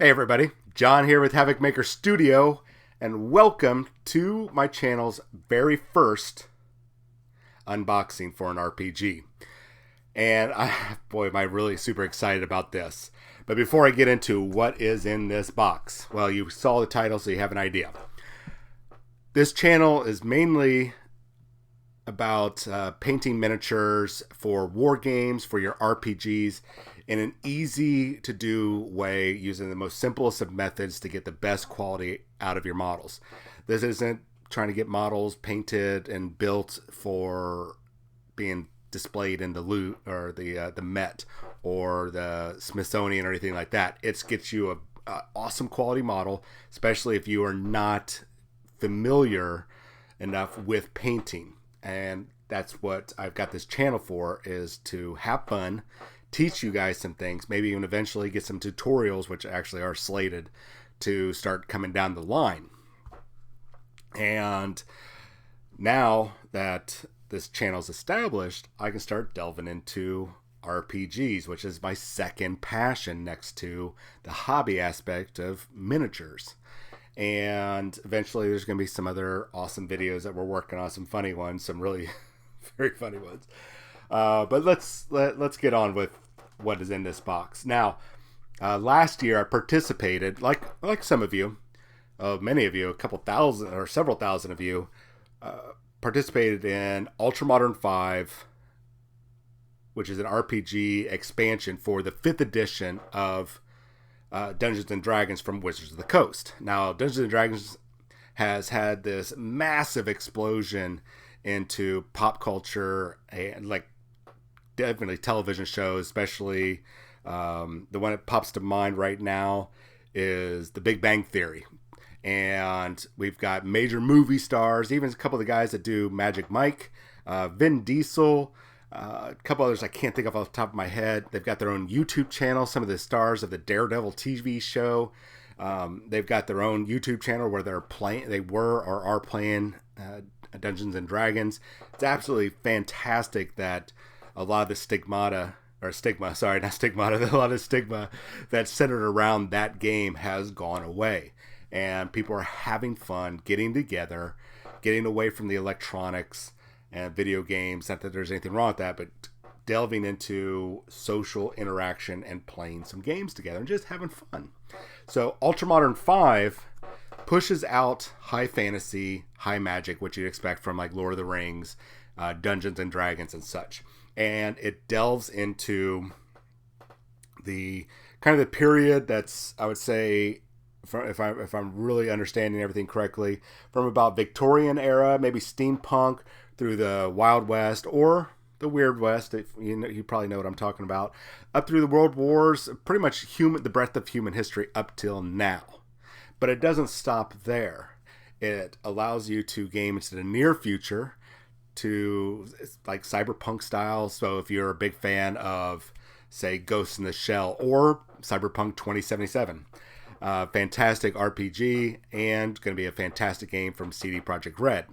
Hey everybody, John here with Havoc Maker Studio, and welcome to my channel's very first unboxing for an RPG. And boy, am I really super excited about this. But before I get into what is in this box, well, you saw the title, so you have an idea. This channel is mainly about painting miniatures for war games, for your RPGs, in an easy to do way using the most simplest of methods to get the best quality out of your models. This isn't trying to get models painted and built for being displayed in the loot or the Met or the Smithsonian or anything like that. It gets you a awesome quality model, especially if you are not familiar enough with painting. And that's what I've got this channel for, is to have fun, teach you guys some things, maybe even eventually get some tutorials, which actually are slated to start coming down the line. And now that this channel's established, I can start delving into RPGs, which is my second passion next to the hobby aspect of miniatures. And eventually there's going to be some other awesome videos that we're working on, some funny ones, some really very funny ones. But let's get on with what is in this box. Now, last year I participated, like some of you, many of you, a couple thousand or several thousand of you, participated in Ultramodern5, which is an RPG expansion for the 5th edition of Dungeons and Dragons from Wizards of the Coast. Now, Dungeons and Dragons has had this massive explosion into pop culture and definitely television shows, especially the one that pops to mind right now is The Big Bang Theory. And we've got major movie stars, even a couple of the guys that do Magic Mike, Vin Diesel, a couple others I can't think of off the top of my head. They've got their own YouTube channel. Some of the stars of the Daredevil TV show, they've got their own YouTube channel where they were or are playing Dungeons and Dragons. It's absolutely fantastic that a lot of the stigma that's centered around that game has gone away, and people are having fun getting together, getting away from the electronics and video games. Not that there's anything wrong with that, but delving into social interaction and playing some games together and just having fun. So Ultramodern 5 pushes out high fantasy, high magic, which you'd expect from like Lord of the Rings, Dungeons and Dragons and such. And it delves into the kind of the period that's, I would say, if I'm really understanding everything correctly, from about Victorian era, maybe steampunk, through the Wild West or the Weird West, if you probably know what I'm talking about, up through the World Wars, pretty much the breadth of human history up till now. But it doesn't stop there. It allows you to game into the near future, to like cyberpunk style. So if you're a big fan of, say, Ghost in the Shell or Cyberpunk 2077, fantastic RPG and going to be a fantastic game from CD Projekt Red.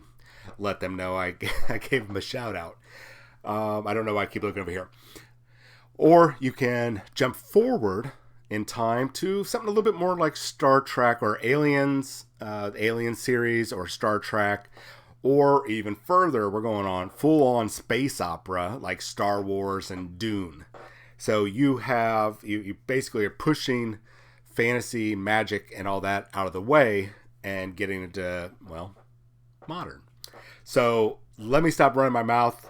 Let them know I gave them a shout out. I don't know why I keep looking over here. Or you can jump forward in time to something a little bit more like Star Trek or Aliens, the Alien series, or Star Trek, or even further, we're going on full-on space opera like Star Wars and Dune. So you basically are pushing fantasy, magic, and all that out of the way and getting into, well, modern. So let me stop running my mouth.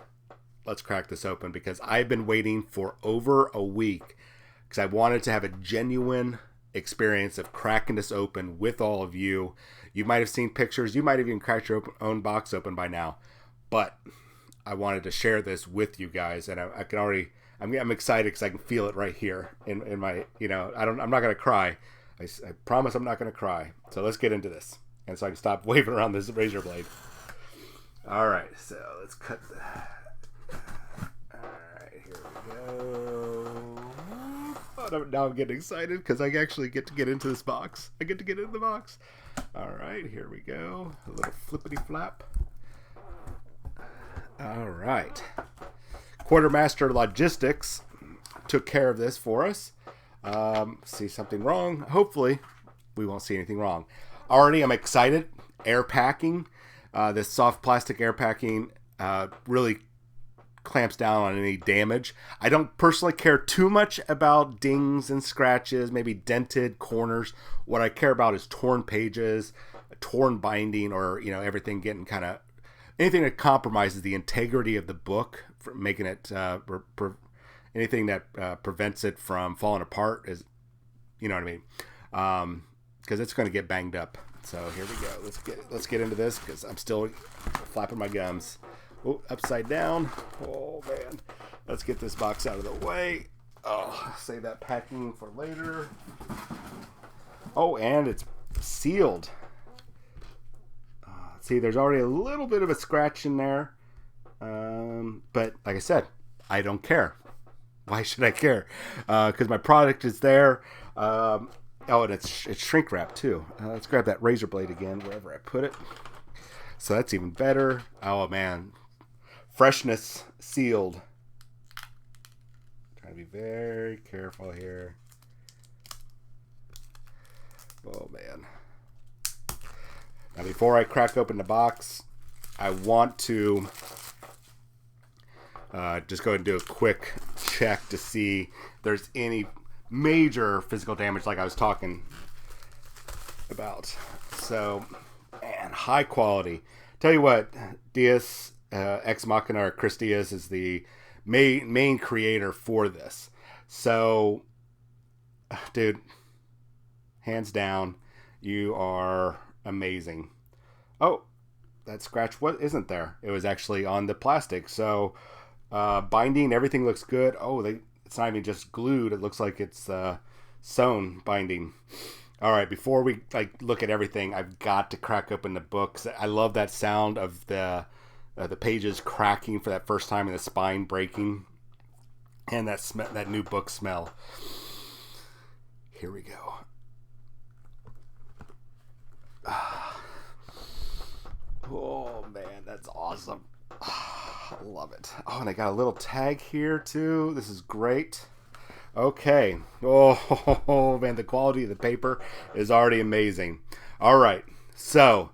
Let's crack this open, because I've been waiting for over a week because I wanted to have a genuine experience of cracking this open with all of you. You might have seen pictures. You might have even cracked your own box open by now. But I wanted to share this with you guys, and I can already. I'm excited because I can feel it right here in my. I'm not gonna cry. I promise I'm not gonna cry. So let's get into this, and so I can stop waving around this razor blade. All right, so let's cut that. All right, here we go. Oh, now I'm getting excited because I actually get to get into this box. I get to get into the box. All right, here we go. A little flippity flap. All right. Quartermaster Logistics took care of this for us. See something wrong? Hopefully, we won't see anything wrong. Already, I'm excited. Air packing. This soft plastic air packing really clamps down on any damage. I don't personally care too much about dings and scratches, maybe dented corners. What I care about is torn pages, torn binding, or everything getting kind of anything that compromises the integrity of the book, from making it anything that prevents it from falling apart, is, you know what I mean? Because it's going to get banged up. So here we go. Let's get into this, because I'm still flapping my gums. Oh, upside down. Oh man. Let's get this box out of the way. Oh, save that packing for later. Oh, and it's sealed. See, there's already a little bit of a scratch in there. But like I said, I don't care. Why should I care? Because my product is there. Oh, and it's shrink wrap too. Let's grab that razor blade again, wherever I put it. So that's even better. Oh man. Freshness sealed. Trying to be very careful here. Oh man. Now before I crack open the box, I want to just go ahead and do a quick check to see if there's any major physical damage like I was talking about. So, and high quality. Tell you what, Deus Ex Machina, or Chris Diaz, is the main creator for this. So, dude, hands down, you are amazing. Oh, that scratch, what isn't there? It was actually on the plastic. So, binding, everything looks good. Oh, it's not even just glued. It looks like it's sewn binding. All right, before we look at everything, I've got to crack open the books. I love that sound of the pages cracking for that first time and the spine breaking, and that new book smell. Here we go. Oh man, that's awesome. I love it. Oh, and I got a little tag here too. This is great. Okay. Oh man, the quality of the paper is already amazing. All right. So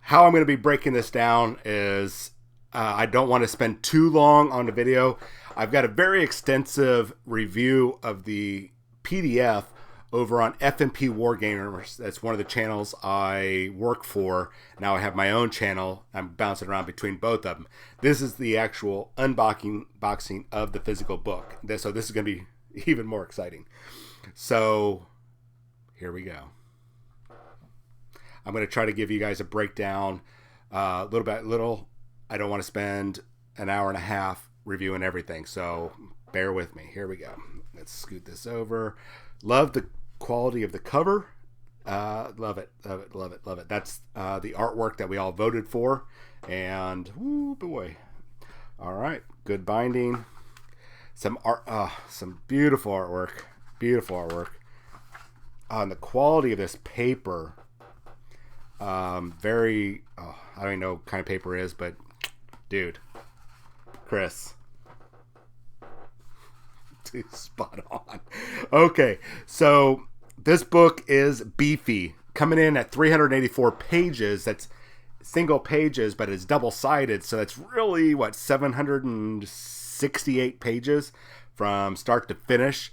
how I'm going to be breaking this down is I don't want to spend too long on the video. I've got a very extensive review of the PDF over on FMP Wargamers. That's one of the channels I work for. Now I have my own channel. I'm bouncing around between both of them. This is the actual unboxing of the physical book. So this is going to be even more exciting. So here we go. I'm going to try to give you guys a breakdown little by little. I don't want to spend an hour and a half reviewing everything, so bear with me. Here we go. Let's scoot this over. Love the quality of the cover. Love it, love it, love it, love it. That's the artwork that we all voted for, and whoo boy. All right, good binding. Some art, some beautiful artwork, beautiful artwork. And the quality of this paper, very. I don't even know what kind of paper it is, but dude, Chris. Spot on. Okay, so this book is beefy, coming in at 384 pages. That's single pages, but it's double-sided, so that's really 768 pages from start to finish.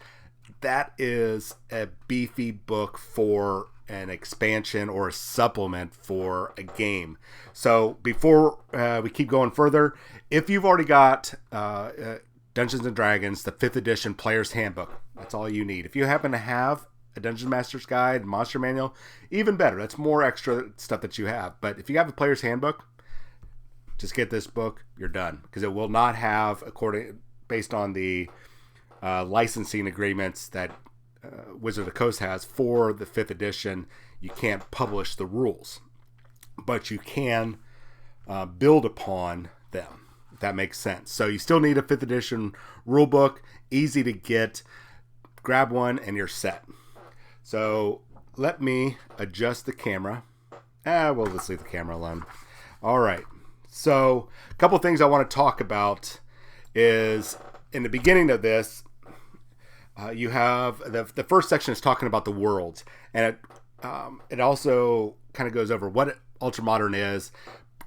That is a beefy book for an expansion or a supplement for a game. So before we keep going further, if you've already got Dungeons & Dragons, the 5th edition Player's Handbook, that's all you need. If you happen to have a Dungeon Master's Guide, Monster Manual, even better. That's more extra stuff that you have. But if you have a Player's Handbook, just get this book. You're done. Because it will not have, based on the licensing agreements that Wizard of the Coast has for the 5th edition, you can't publish the rules. But you can build upon them. If that makes sense. So you still need a 5th edition rule book, easy to get. Grab one and you're set. So let me adjust the camera. Well, let's leave the camera alone. All right. So a couple things I want to talk about is in the beginning of this, You have the first section is talking about the worlds, and it also kind of goes over what Ultramodern is,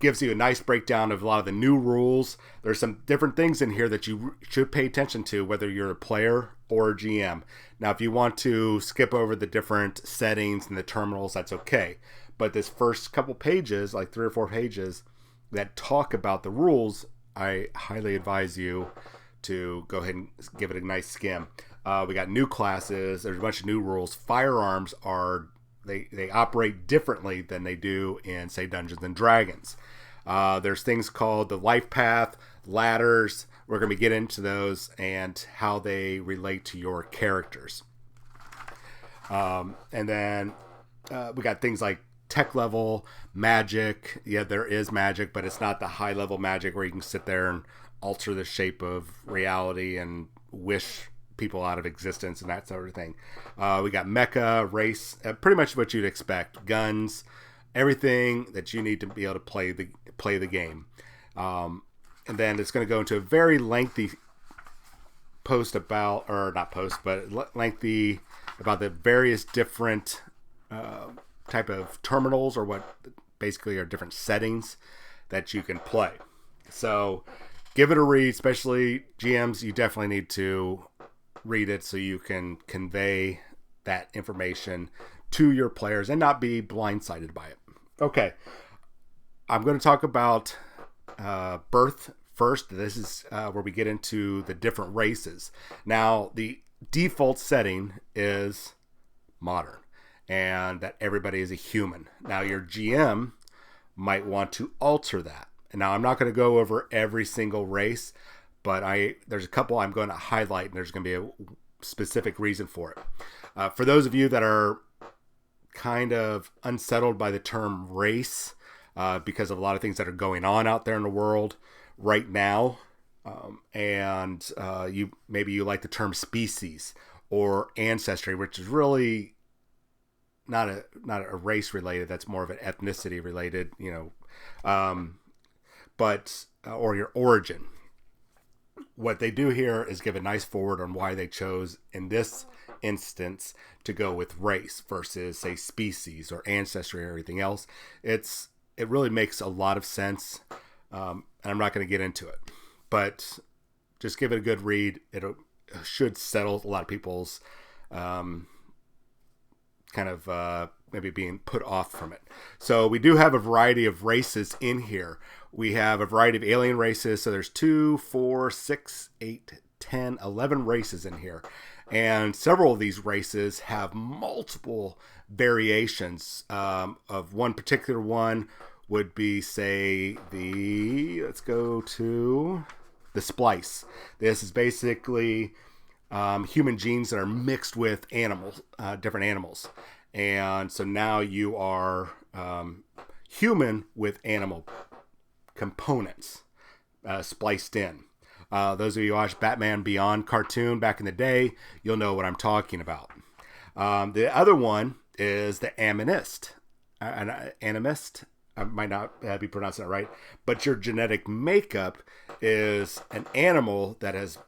gives you a nice breakdown of a lot of the new rules. There's some different things in here that you should pay attention to, whether you're a player or a GM. Now, if you want to skip over the different settings and the terminals, that's okay. But this first couple pages, like 3 or 4 pages, that talk about the rules, I highly advise you to go ahead and give it a nice skim. We got new classes. There's a bunch of new rules. Firearms are they operate differently than they do in, say, Dungeons and Dragons. There's things called the life path, ladders. We're going to get into those and how they relate to your characters. And then we got things like tech level, magic. Yeah, there is magic, but it's not the high level magic where you can sit there and alter the shape of reality and wish people out of existence and that sort of thing. We got mecha, race, pretty much what you'd expect. Guns, everything that you need to be able to play the game. And then it's going to go into a very lengthy post about, or not post, but lengthy about the various different type of terminals, or what basically are different settings that you can play. So give it a read, especially GMs. You definitely need to read it so you can convey that information to your players and not be blindsided by it. Okay, I'm going to talk about birth first. This is where we get into the different races. Now, the default setting is modern, and that everybody is a human. Now, your GM might want to alter that. And now, I'm not going to go over every single race, but there's a couple I'm going to highlight, and there's going to be a specific reason for it. For those of you that are kind of unsettled by the term race, because of a lot of things that are going on out there in the world right now, and you like the term species or ancestry, which is really not a race related. That's more of an ethnicity related, but or your origin. What they do here is give a nice forward on why they chose, in this instance, to go with race versus, say, species or ancestry or everything else. It really makes a lot of sense, and I'm not going to get into it. But just give it a good read. It should settle a lot of people's maybe being put off from it. So we do have a variety of races in here. We have a variety of alien races. So there's 2, 4, 6, 8, 10, 11 races in here. And several of these races have multiple variations. Of one particular one would be, say, let's go to the splice. This is basically human genes that are mixed with animals, different animals. And so now you are human with animal components spliced in. Those of you who watched Batman Beyond cartoon back in the day, you'll know what I'm talking about. The other one is the animist. Animist, I might not be pronouncing it right, but your genetic makeup is an animal that has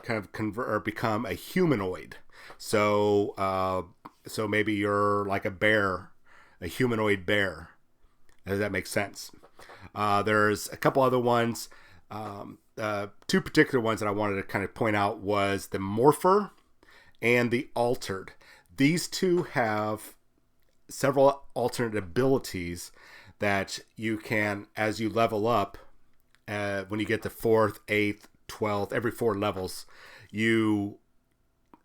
kind of become a humanoid. So maybe you're like a bear, a humanoid bear. Does that make sense? There's a couple other ones. 2 particular ones that I wanted to kind of point out was the Morpher and the Altered. These two have several alternate abilities that you can, as you level up, when you get to 4th, 8th, 12th, every 4 levels, you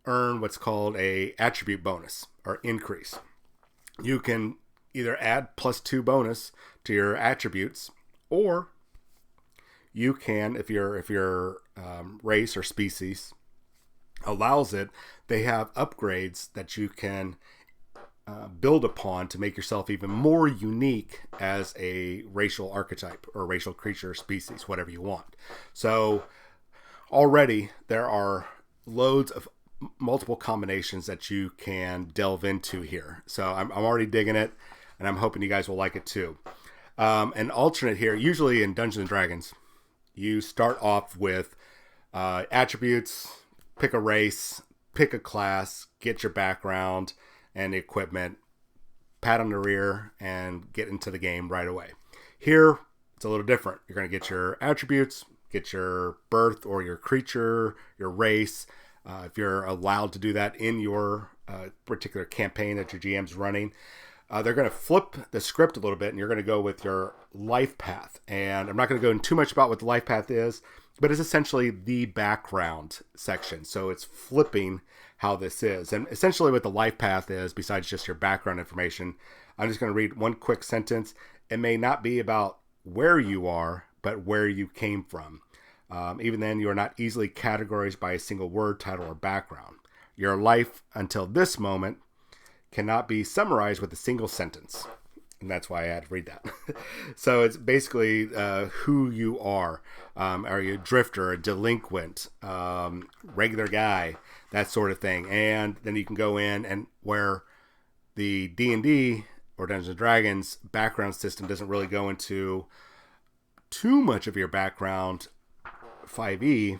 earn what's called a attribute bonus or increase. You can either add +2 bonus to your attributes, or you can, if your race or species allows it, they have upgrades that you can build upon to make yourself even more unique as a racial archetype or racial creature or species, whatever you want. So already there are loads of multiple combinations that you can delve into here. So I'm already digging it, and I'm hoping you guys will like it too. An alternate here, usually in Dungeons and Dragons, you start off with attributes, pick a race, pick a class, get your background and the equipment, pat on the rear, and get into the game right away. Here, it's a little different. You're going to get your attributes, get your birth or your creature, your race, if you're allowed to do that in your particular campaign that your GM's running. They're going to flip the script a little bit, and you're going to go with your life path. And I'm not going to go into too much about what the life path is, but it's essentially the background section. So it's flipping how this is. And essentially what the life path is, besides just your background information, I'm just going to read one quick sentence. It may not be about where you are, but where you came from. Even then, you are not easily categorized by a single word, title, or background. Your life until this moment cannot be summarized with a single sentence. And that's why I had to read that. So it's basically who you are. Are you a drifter, a delinquent, regular guy, that sort of thing. And then you can go in and where the D&D or Dungeons & Dragons background system doesn't really go into too much of your background, 5e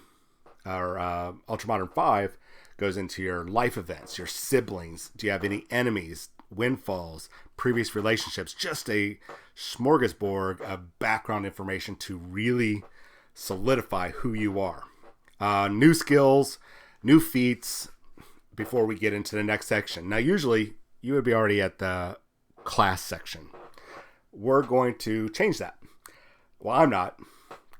or Ultramodern 5 goes into your life events, your siblings. Do you have any enemies, windfalls, previous relationships? Just a smorgasbord of background information to really solidify who you are. New skills, new feats before we get into the next section. Now, usually you would be already at the class section. We're going to change that. Well, I'm not.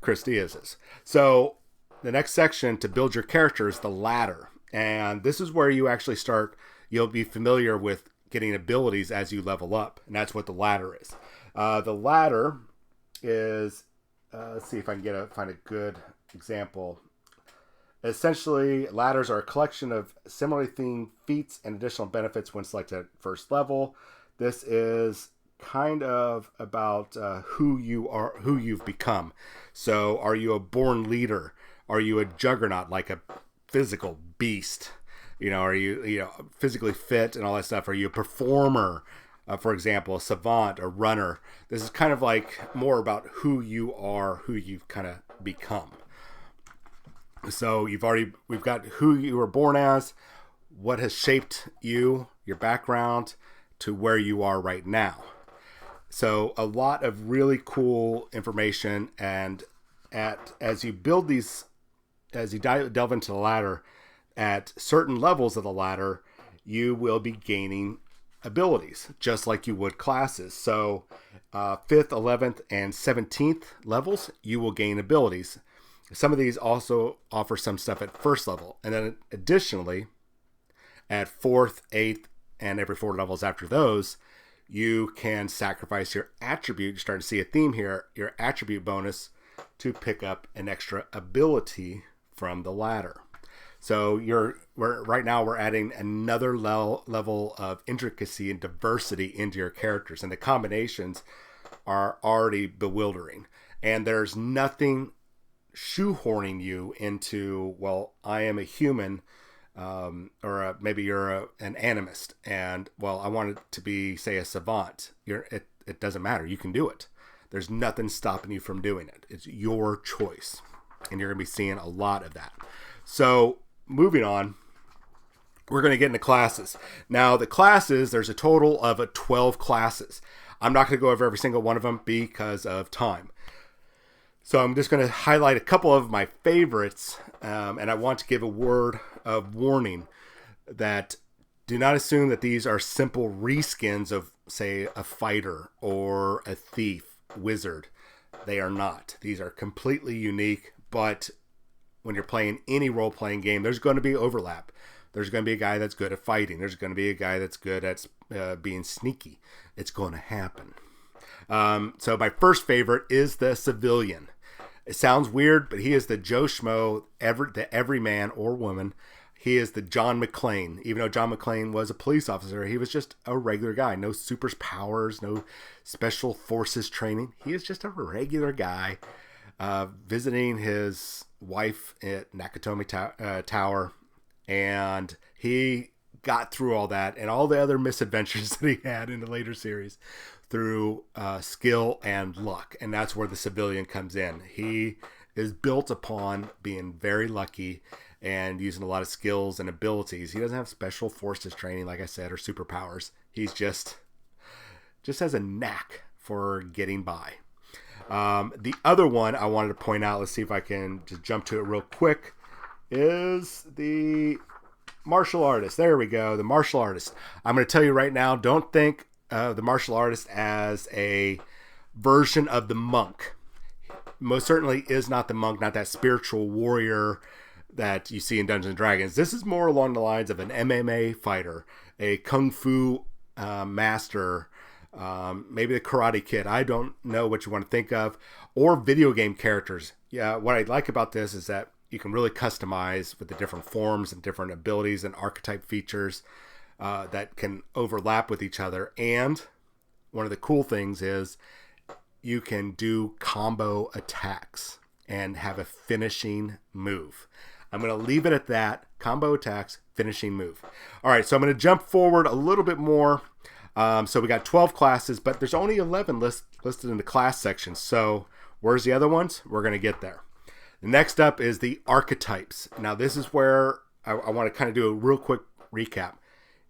Chris Diaz is. So the next section to build your character is the ladder. And this is where you actually start, you'll be familiar with getting abilities as you level up. And that's what the ladder is. The ladder is, let's see if I can find a good example. Essentially, ladders are a collection of similarly themed feats and additional benefits when selected at first level. This is kind of about who you are, who you've become. So are you a born leader? Are you a juggernaut, like a physical beast? Are you physically fit and all that stuff? Are you a performer? For example, a savant, a runner. This is kind of like more about who you are, who you've kind of become. So we've got who you were born as, what has shaped you, your background, to where you are right now. So a lot of really cool information, and as you build these, as you delve into the ladder, at certain levels of the ladder, you will be gaining abilities, just like you would classes. So 5th, 11th, and 17th levels, you will gain abilities. Some of these also offer some stuff at first level. And then additionally, at 4th, 8th, and every 4 levels after those, you can sacrifice your attribute. You're starting to see a theme here, your attribute bonus, to pick up an extra ability from the ladder. So right now we're adding another level of intricacy and diversity into your characters, and the combinations are already bewildering. And there's nothing shoehorning you into, well, I am a human, or maybe you're an animist, and well, I want it to be, say, a savant. It doesn't matter. You can do it. There's nothing stopping you from doing it. It's your choice, and you're going to be seeing a lot of that. So moving on, we're going to get into classes. Now, the classes, there's a total of 12 classes. I'm not going to go over every single one of them because of time. So I'm just going to highlight a couple of my favorites, and I want to give a word of warning that do not assume that these are simple reskins of, say, a fighter or a thief, wizard. They are not. These are completely unique, but when you're playing any role-playing game, there's going to be overlap. There's going to be a guy that's good at fighting. There's going to be a guy that's good at being sneaky. It's going to happen. So my first favorite is the civilian. It sounds weird, but he is the Joe Schmo, the everyman or woman. He is the John McClane. Even though John McClane was a police officer, he was just a regular guy. No superpowers, no special forces training. He is just a regular guy visiting his wife at Nakatomi Tower. And he got through all that and all the other misadventures that he had in the later series through skill and luck. And that's where the civilian comes in. He is built upon being very lucky and using a lot of skills and abilities. He doesn't have special forces training, like I said, or superpowers. He's just has a knack for getting by. The other one I wanted to point out, let's see if I can just jump to it real quick, is the martial artist. There we go, the martial artist. I'm going to tell you right now, don't think of the martial artist as a version of the monk. Most certainly is not the monk, not that spiritual warrior that you see in Dungeons & Dragons. This is more along the lines of an MMA fighter, a kung fu master, maybe the Karate Kid. I don't know what you want to think of, or video game characters. Yeah, what I like about this is that you can really customize with the different forms and different abilities and archetype features that can overlap with each other. And one of the cool things is you can do combo attacks and have a finishing move. I'm going to leave it at that. Combo attacks, finishing move. All right, so I'm going to jump forward a little bit more. So we got 12 classes, but there's only 11 listed in the class section. So where's the other ones? We're going to get there. The next up is the archetypes. Now this is where I want to kind of do a real quick recap.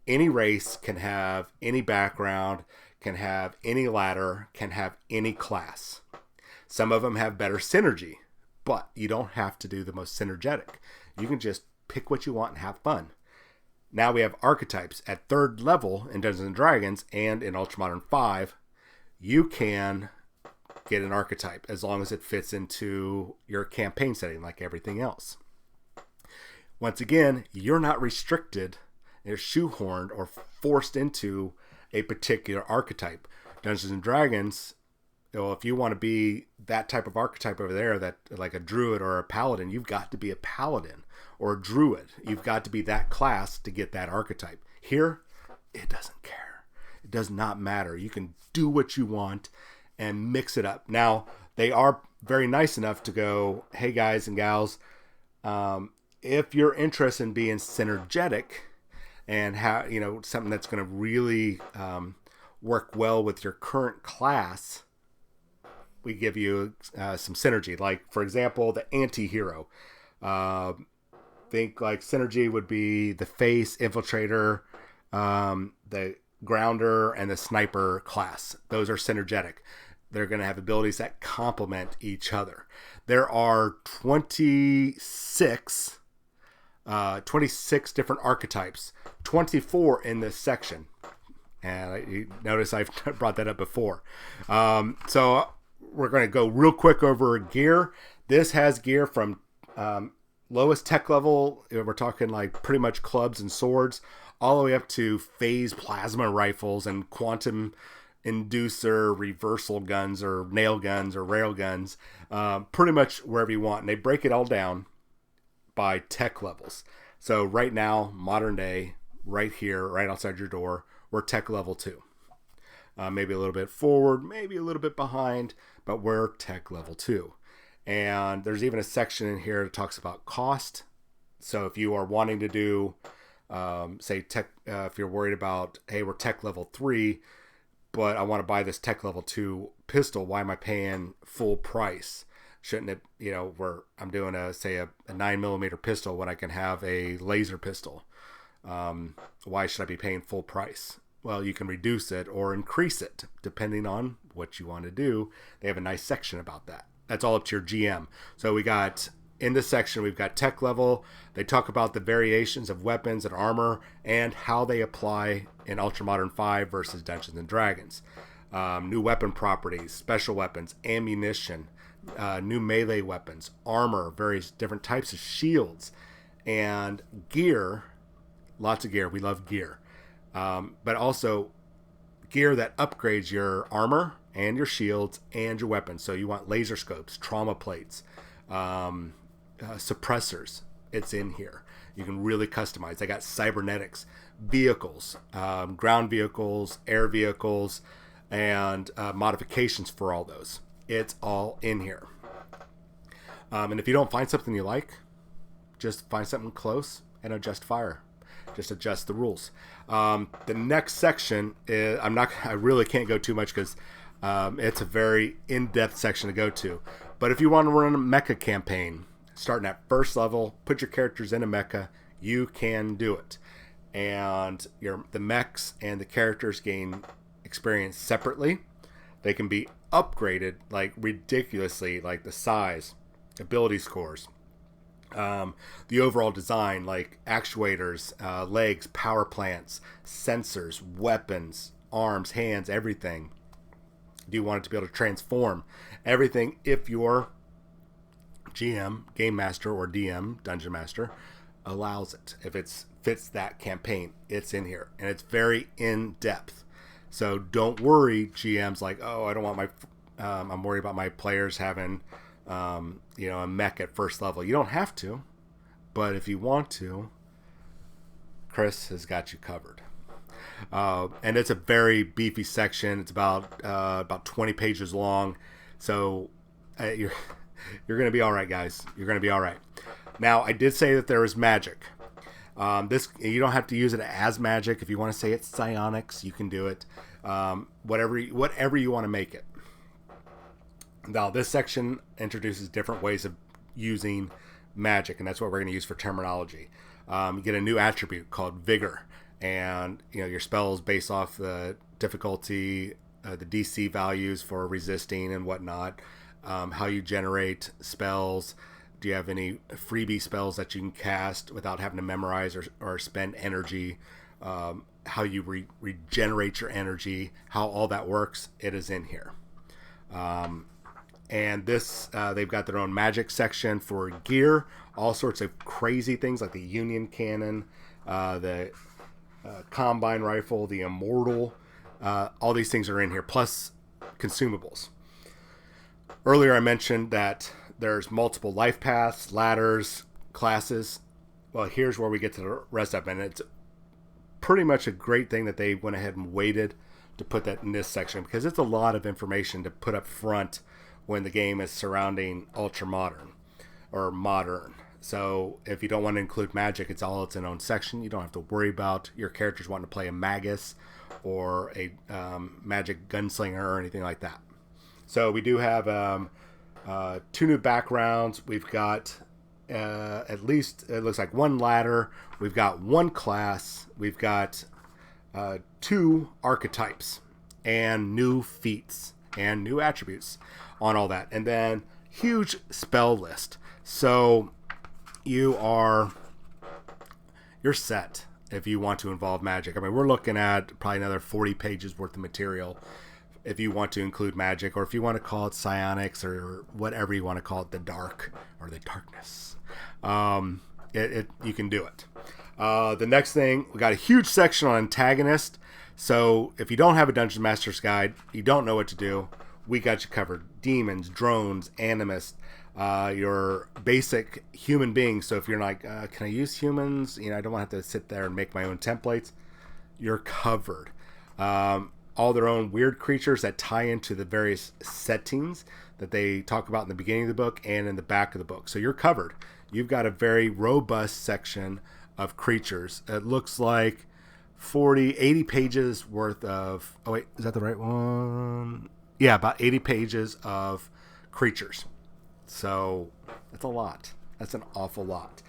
Any race can have any background, can have any ladder, can have any class. Some of them have better synergy, but you don't have to do the most synergetic. You can just pick what you want and have fun. Now we have archetypes. At 3rd level in Dungeons & Dragons and in Ultramodern 5, you can get an archetype as long as it fits into your campaign setting like everything else. Once again, you're not restricted, you're shoehorned or forced into a particular archetype. Dungeons & Dragons, well, if you want to be that type of archetype over there, that like a druid or a paladin, you've got to be a paladin or a druid. You've got to be that class to get that archetype. Here, it doesn't care. It does not matter. You can do what you want and mix it up. Now, they are very nice enough to go, hey guys and gals, if you're interested in being synergetic and how, something that's going to really work well with your current class, we give you some synergy. Like, for example, the anti-hero. Think like synergy would be the face, infiltrator, the grounder, and the sniper class. Those are synergetic. They're going to have abilities that complement each other. There are 26 different archetypes, 24 in this section. And you notice I've brought that up before. So we're going to go real quick over gear. This has gear from lowest tech level. We're talking like pretty much clubs and swords, all the way up to phase plasma rifles and quantum inducer reversal guns or nail guns or rail guns, pretty much wherever you want. And they break it all down by tech levels. So right now, modern day, right here, right outside your door, we're tech level 2. Maybe a little bit forward, maybe a little bit behind, but we're tech level 2. And there's even a section in here that talks about cost. So if you are wanting to do, say, tech, if you're worried about, hey, we're tech level 3, but I want to buy this tech level 2 pistol, why am I paying full price? Shouldn't it, where I'm doing a 9mm pistol when I can have a laser pistol? Why should I be paying full price? Well, you can reduce it or increase it depending on what you want to do. They have a nice section about that. That's all up to your GM. So we got, in this section, we've got tech level. They talk about the variations of weapons and armor and how they apply in Ultramodern 5 versus Dungeons & Dragons. New weapon properties, special weapons, ammunition, new melee weapons, armor, various different types of shields, and gear. Lots of gear. We love gear. But also gear that upgrades your armor and your shields and your weapons. So you want laser scopes, trauma plates, suppressors. It's in here. You can really customize. They got cybernetics, vehicles, ground vehicles, air vehicles, and modifications for all those. It's all in here. And if you don't find something you like, just find something close and adjust fire. Just adjust the rules. The next section is, I really can't go too much because it's a very in-depth section to go to. But if you want to run a mecha campaign, starting at first level, put your characters in a mecha, you can do it. And the mechs and the characters gain experience separately. They can be upgraded like ridiculously, like the size, ability scores, the overall design, like actuators, legs, power plants, sensors, weapons, arms, hands, everything. Do you want it to be able to transform everything if your GM, Game Master, or DM, Dungeon Master, allows it? If it fits that campaign, it's in here. And it's very in-depth. So don't worry, GM's like, oh, I don't want my... I'm worried about my players having, a mech at first level. You don't have to. But if you want to, Chris has got you covered. And it's a very beefy section. It's about 20 pages long. So you're going to be all right, guys. You're going to be all right. Now, I did say that there is magic. This you don't have to use it as magic. If you want to say it's psionics, you can do it. Whatever you want to make it. Now, this section introduces different ways of using magic, and that's what we're going to use for terminology. You get a new attribute called Vigor, and your spells based off the difficulty, the DC values for resisting and whatnot. How you generate spells. Do you have any freebie spells that you can cast without having to memorize or spend energy? How you regenerate your energy, how all that works, it is in here. And this, they've got their own magic section for gear, all sorts of crazy things like the Union Cannon, the Combine Rifle, the Immortal. All these things are in here, plus consumables. Earlier I mentioned that there's multiple life paths, ladders, classes. Well, here's where we get to the rest of it. And it's pretty much a great thing that they went ahead and waited to put that in this section, because it's a lot of information to put up front when the game is surrounding Ultramodern or Modern. So if you don't want to include magic, it's its own section. You don't have to worry about your characters wanting to play a magus or a magic gunslinger or anything like that. So we do have 2 new backgrounds. We've got at least, it looks like 1 ladder. We've got 1 class. We've got 2 archetypes and new feats and new attributes on all that. And then huge spell list. So you're set if you want to involve magic. I mean, we're looking at probably another 40 pages worth of material if you want to include magic, or if you want to call it psionics or whatever you want to call it, the dark or the darkness. You can do it. The next thing, we got a huge section on antagonist. So if you don't have a Dungeon Master's Guide, you don't know what to do, we got you covered. Demons, drones, animists, your basic human beings. So if you're like, can I use humans? I don't want to have to sit there and make my own templates. You're covered. All their own weird creatures that tie into the various settings that they talk about in the beginning of the book and in the back of the book. So you're covered. You've got a very robust section of creatures. It looks like 80 pages worth of... Oh, wait, is that the right one? Yeah, about 80 pages of creatures. So that's a lot. That's an awful lot.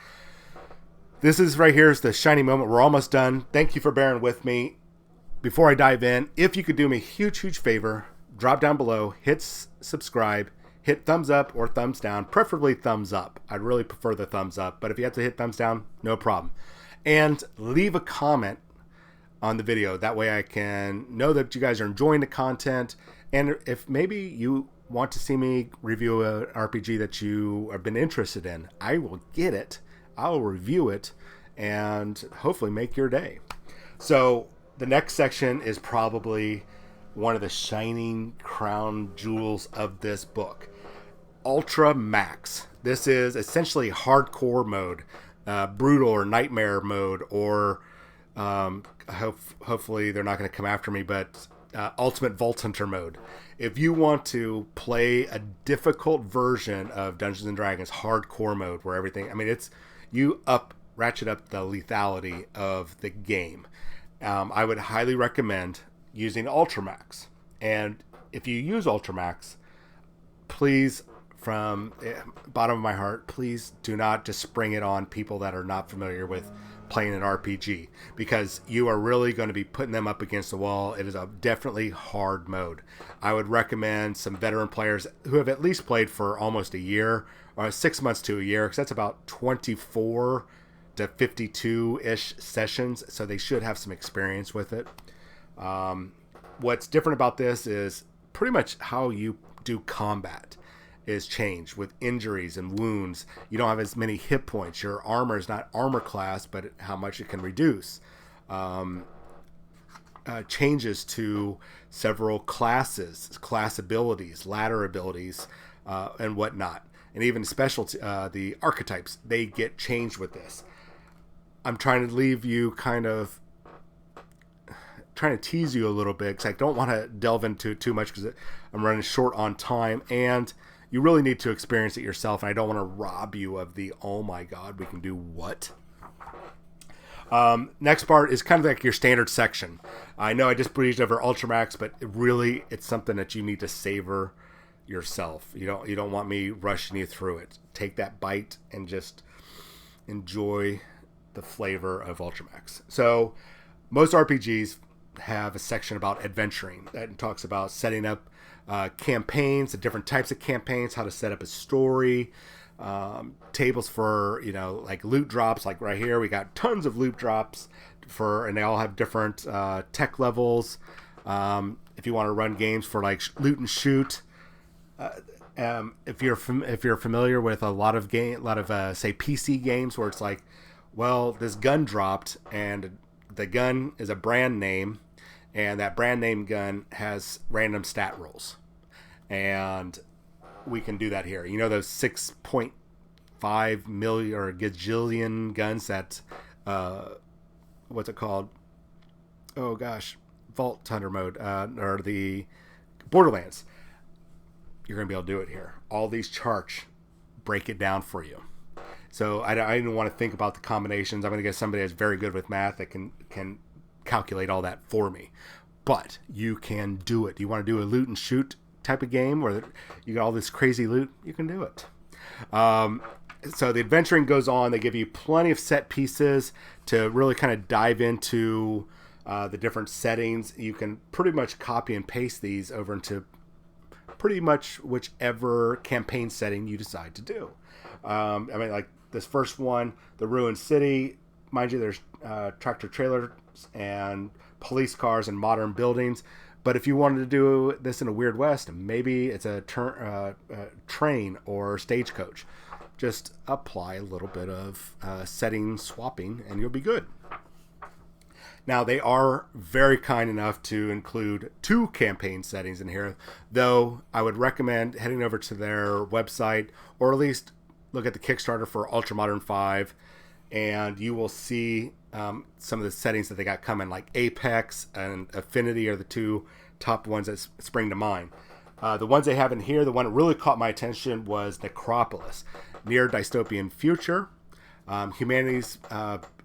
This is right here is the shiny moment. We're almost done. Thank you for bearing with me. Before I dive in, if you could do me a huge, huge favor, drop down below, hit subscribe, hit thumbs up or thumbs down, preferably thumbs up. I'd really prefer the thumbs up, but if you have to hit thumbs down, no problem. And leave a comment on the video. That way I can know that you guys are enjoying the content. And if maybe you want to see me review an RPG that you have been interested in, I will get it. I will review it and hopefully make your day. So the next section is probably one of the shining crown jewels of this book. Ultra Max. This is essentially hardcore mode, brutal or nightmare mode, or hopefully they're not going to come after me, but Ultimate Vault Hunter mode. If you want to play a difficult version of Dungeons and Dragons hardcore mode, where everything, I mean, it's ratchet up the lethality of the game. I would highly recommend using Ultramax. And if you use Ultramax, please from bottom of my heart, please do not just spring it on people that are not familiar with playing an RPG, because you are really going to be putting them up against the wall. It is a definitely hard mode. I would recommend some veteran players who have at least played for almost a year, or 6 months to a year, because that's about 24 to 52-ish sessions, so they should have some experience with it. What's different about this is pretty much how you do combat is changed with injuries and wounds. You don't have as many hit points. Your armor is not armor class, but how much it can reduce. Changes to several classes, class abilities, ladder abilities, and whatnot. And even specialty, the archetypes, they get changed with this. I'm trying to leave you trying to tease you a little bit, because I don't want to delve into it too much, because I'm running short on time, and you really need to experience it yourself, and I don't want to rob you of the, oh my god, we can do what? Next part is kind of like your standard section. I know I just breezed over Ultramax, but it's something that you need to savor yourself. You don't want me rushing you through it. Take that bite and just enjoy the flavor of Ultramax. So most RPGs have a section about adventuring that talks about setting up campaigns, the different types of campaigns, how to set up a story, tables for, like loot drops. Like right here, we got tons of loot drops and they all have different tech levels. If you want to run games for like loot and shoot, if you're familiar with a lot of say PC games where it's like, well, this gun dropped and the gun is a brand name, and that brand name gun has random stat rolls, and we can do that here. Those 6.5 million or gajillion guns that what's it called? Oh gosh, Vault Hunter mode, or the Borderlands. You're gonna be able to do it here. All these charts break it down for you. So I didn't want to think about the combinations. I'm going to get somebody that's very good with math that can calculate all that for me. But you can do it. You want to do a loot and shoot type of game where you got all this crazy loot? You can do it. So the adventuring goes on. They give you plenty of set pieces to really kind of dive into the different settings. You can pretty much copy and paste these over into pretty much whichever campaign setting you decide to do. Like this first one, the Ruined City, mind you, there's tractor trailers and police cars and modern buildings. But if you wanted to do this in a Weird West, maybe it's a train or stagecoach. Just apply a little bit of setting swapping and you'll be good. Now, they are very kind enough to include 2 campaign settings in here, though I would recommend heading over to their website, or at least look at the Kickstarter for Ultramodern5, and you will see some of the settings that they got coming, like Apex and Affinity are the 2 top ones that spring to mind. The ones they have in here, the one that really caught my attention was Necropolis, near dystopian future. Humanity's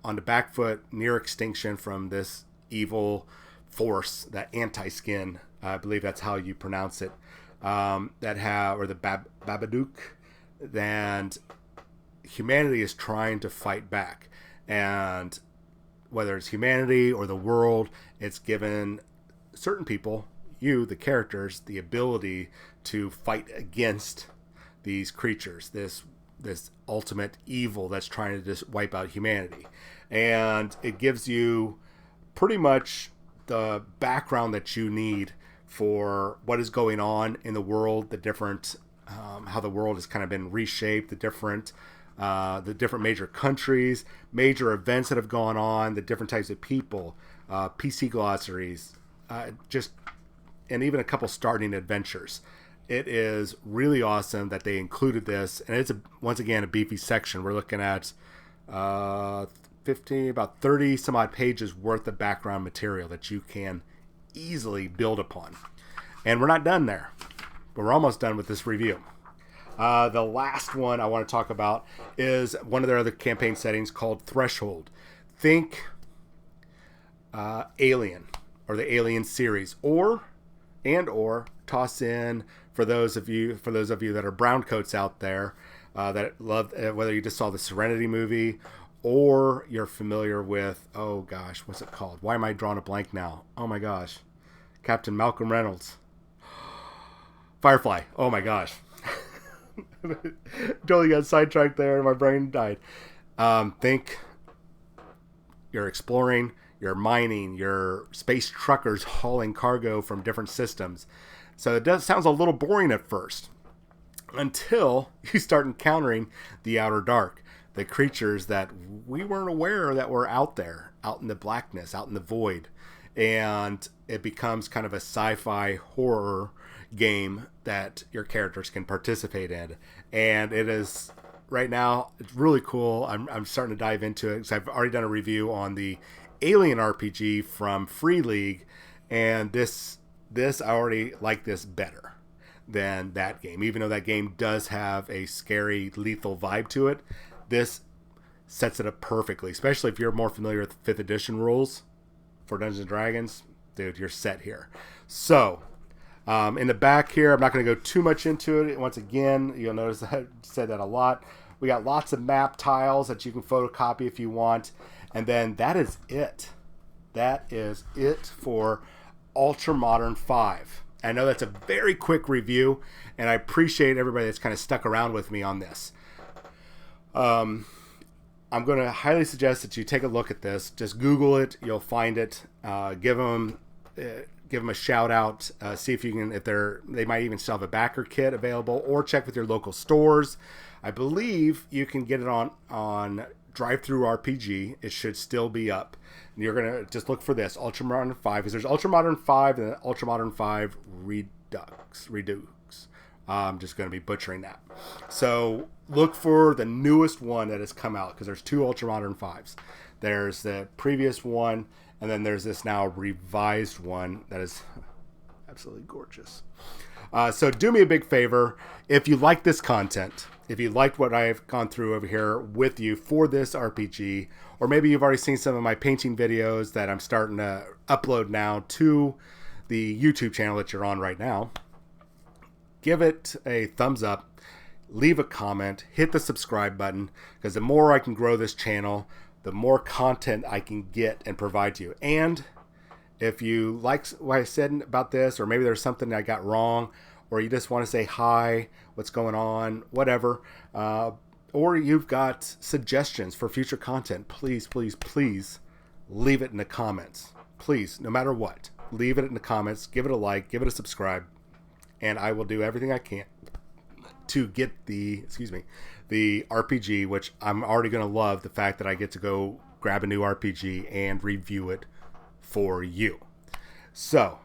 on the back foot, near extinction from this evil force, that anti-skin, I believe that's how you pronounce it, or the Babadook, and humanity is trying to fight back. And whether it's humanity or the world, it's given certain people, you, the characters, the ability to fight against these creatures, this ultimate evil that's trying to just wipe out humanity. And it gives you pretty much the background that you need for what is going on in the world, the different how the world has kind of been reshaped, the different major countries, major events that have gone on, the different types of people, PC glossaries, and even a couple starting adventures. It is really awesome that they included this, and it's once again a beefy section. We're looking at about 30 some odd pages worth of background material that you can easily build upon. And we're not done there, but we're almost done with this review. The last one I want to talk about is one of their other campaign settings called Threshold. Think Alien, or the Alien series, or toss in for those of you that are brown coats out there that love, whether you just saw the Serenity movie or you're familiar with, oh gosh, what's it called? Why am I drawing a blank now? Oh my gosh. Captain Malcolm Reynolds. Firefly. Oh my gosh. Totally got sidetracked there and my brain died. Think you're exploring, you're mining, you're space truckers hauling cargo from different systems. So it sounds a little boring at first until you start encountering the outer dark, the creatures that we weren't aware that were out there, out in the blackness, out in the void. And it becomes kind of a sci-fi horror game that your characters can participate in. And it is, right now, it's really cool. I'm starting to dive into it because I've already done a review on the Alien RPG from Free League, and this I already like this better than that game. Even though that game does have a scary, lethal vibe to it, this sets it up perfectly, especially if you're more familiar with 5th edition rules for Dungeons & Dragons. Dude, you're set here. So, in the back here, I'm not going to go too much into it. Once again, you'll notice that I said that a lot. We got lots of map tiles that you can photocopy if you want. And then that is it. That is it for Ultramodern 5. I know that's a very quick review, and I appreciate everybody that's kind of stuck around with me on this. I'm going to highly suggest that you take a look at this. Just Google it. You'll find it. Give them a shout out. See if you can, they might even still have a backer kit available, or check with your local stores. I believe you can get it on Drive-Thru RPG. It should still be up. And you're going to just look for this, Ultramodern 5, because there's Ultramodern 5 and Ultramodern 5 Redux. I'm just going to be butchering that. So look for the newest one that has come out, because there's 2 Ultramodern 5s. There's the previous one, and then there's this now revised one that is absolutely gorgeous. So do me a big favor. If you like this content, if you liked what I've gone through over here with you for this RPG, or maybe you've already seen some of my painting videos that I'm starting to upload now to the YouTube channel that you're on right now, give it a thumbs up, leave a comment, hit the subscribe button, because the more I can grow this channel, the more content I can get and provide to you. And if you like what I said about this, or maybe there's something I got wrong, or you just want to say hi, what's going on, whatever, or you've got suggestions for future content, please, please, please leave it in the comments. Please, no matter what, leave it in the comments, give it a like, give it a subscribe, and I will do everything I can to get the RPG, which I'm already going to love the fact that I get to go grab a new RPG and review it for you. So,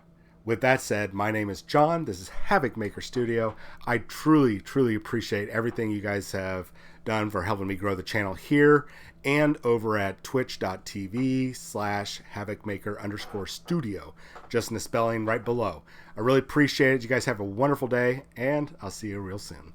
with that said, my name is John. This is Havoc Maker Studio. I truly, truly appreciate everything you guys have done for helping me grow the channel here and over at twitch.tv/HavocMaker_studio. Just in the spelling right below. I really appreciate it. You guys have a wonderful day, and I'll see you real soon.